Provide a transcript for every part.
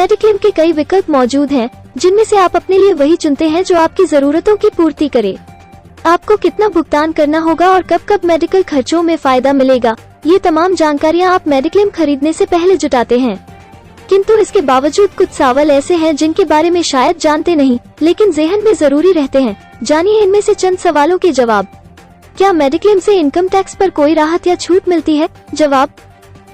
Mediclaim के कई विकल्प मौजूद हैं, जिनमें से आप अपने लिए वही चुनते हैं जो आपकी जरूरतों की पूर्ति करे। आपको कितना भुगतान करना होगा और कब कब मेडिकल खर्चों में फायदा मिलेगा, ये तमाम जानकारियाँ आप मेडिक्लेम खरीदने से पहले जुटाते हैं। किंतु इसके बावजूद कुछ सवाल ऐसे हैं जिनके बारे में शायद जानते नहीं, लेकिन ज़हन में जरूरी रहते हैं। जानिए इनमें से चंद सवालों के जवाब। क्या मेडिक्लेम से इनकम टैक्स पर कोई राहत या छूट मिलती है? जवाब,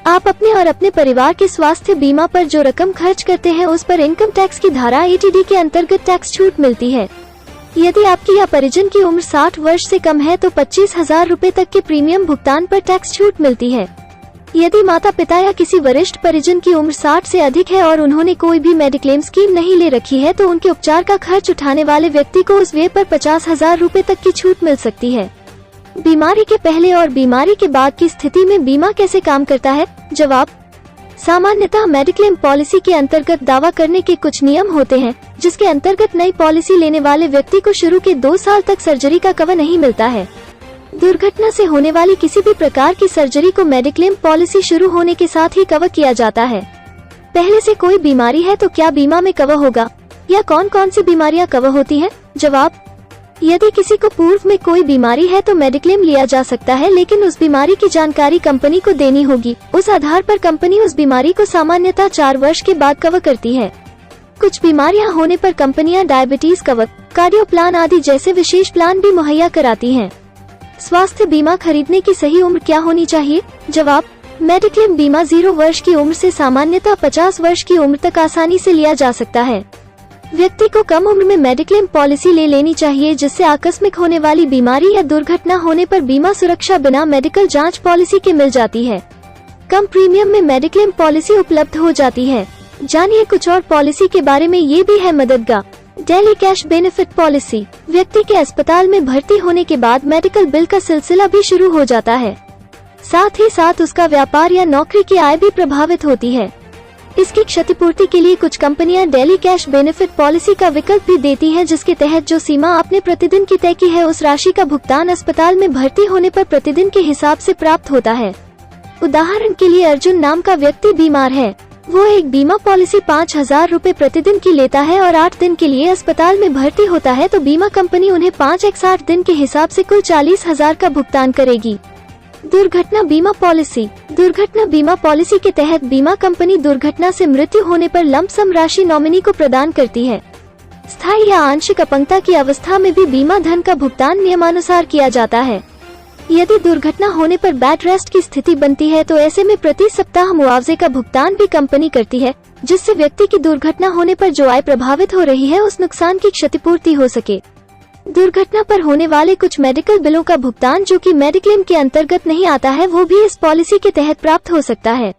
आप अपने और अपने परिवार के स्वास्थ्य बीमा पर जो रकम खर्च करते हैं उस पर इनकम टैक्स की धारा 80D के अंतर्गत टैक्स छूट मिलती है। यदि आपकी या परिजन की उम्र 60 वर्ष से कम है तो 25,000 रूपए तक के प्रीमियम भुगतान पर टैक्स छूट मिलती है। यदि माता पिता या किसी वरिष्ठ परिजन की उम्र 60 से अधिक है और उन्होंने कोई भी मेडिक्लेम स्कीम नहीं ले रखी है तो उनके उपचार का खर्च उठाने वाले व्यक्ति को उस व्यय पर 50,000 रूपए तक की छूट मिल सकती है। बीमारी के पहले और बीमारी के बाद की स्थिति में बीमा कैसे काम करता है? जवाब, सामान्यतः मेडिक्लेम पॉलिसी के अंतर्गत दावा करने के कुछ नियम होते हैं, जिसके अंतर्गत नई पॉलिसी लेने वाले व्यक्ति को शुरू के 2 साल तक सर्जरी का कवर नहीं मिलता है। दुर्घटना से होने वाली किसी भी प्रकार की सर्जरी को मेडिक्लेम पॉलिसी शुरू होने के साथ ही कवर किया जाता है। पहले से कोई बीमारी है तो क्या बीमा में कवर होगा, या कौन कौन सी बीमारियां कवर होती हैं? जवाब, यदि किसी को पूर्व में कोई बीमारी है तो मेडिक्लेम लिया जा सकता है, लेकिन उस बीमारी की जानकारी कंपनी को देनी होगी। उस आधार पर कंपनी उस बीमारी को सामान्यतः 4 वर्ष के बाद कवर करती है। कुछ बीमारियां होने पर कंपनियां डायबिटीज कवर, कार्डियो प्लान आदि जैसे विशेष प्लान भी मुहैया कराती हैं। स्वास्थ्य बीमा खरीदने की सही उम्र क्या होनी चाहिए? जवाब, मेडिक्लेम बीमा 0 वर्ष की उम्र से सामान्यतः 50 वर्ष की उम्र तक आसानी से लिया जा सकता है। व्यक्ति को कम उम्र में मेडिक्लेम पॉलिसी ले लेनी चाहिए, जिससे आकस्मिक होने वाली बीमारी या दुर्घटना होने पर बीमा सुरक्षा बिना मेडिकल जांच पॉलिसी के मिल जाती है। कम प्रीमियम में मेडिक्लेम पॉलिसी उपलब्ध हो जाती है। जानिए कुछ और पॉलिसी के बारे में, ये भी है मददगार। डेली कैश बेनिफिट पॉलिसी, व्यक्ति के अस्पताल में भर्ती होने के बाद मेडिकल बिल का सिलसिला भी शुरू हो जाता है। साथ ही साथ उसका व्यापार या नौकरी की आय भी प्रभावित होती है। इसकी क्षतिपूर्ति के लिए कुछ कंपनियां डेली कैश बेनिफिट पॉलिसी का विकल्प भी देती हैं, जिसके तहत जो सीमा आपने प्रतिदिन की तय की है उस राशि का भुगतान अस्पताल में भर्ती होने पर प्रतिदिन के हिसाब से प्राप्त होता है। उदाहरण के लिए अर्जुन नाम का व्यक्ति बीमार है। वो एक बीमा पॉलिसी 5,000 रूपए प्रतिदिन की लेता है और 8 दिन के लिए अस्पताल में भर्ती होता है, तो बीमा कंपनी उन्हें 5x8 दिन के हिसाब से कुल 40,000 का भुगतान करेगी। दुर्घटना बीमा पॉलिसी, दुर्घटना बीमा पॉलिसी के तहत बीमा कंपनी दुर्घटना से मृत्यु होने पर लंप सम राशि नॉमिनी को प्रदान करती है। स्थायी या आंशिक अपंगता की अवस्था में भी बीमा धन का भुगतान नियमानुसार किया जाता है। यदि दुर्घटना होने पर बेड रेस्ट की स्थिति बनती है तो ऐसे में प्रति सप्ताह मुआवजे का भुगतान भी कंपनी करती है, जिससे व्यक्ति की दुर्घटना होने पर जो आय प्रभावित हो रही है उस नुकसान की क्षतिपूर्ति हो सके। दुर्घटना पर होने वाले कुछ मेडिकल बिलों का भुगतान जो कि मेडिक्लेम के अंतर्गत नहीं आता है, वो भी इस पॉलिसी के तहत प्राप्त हो सकता है।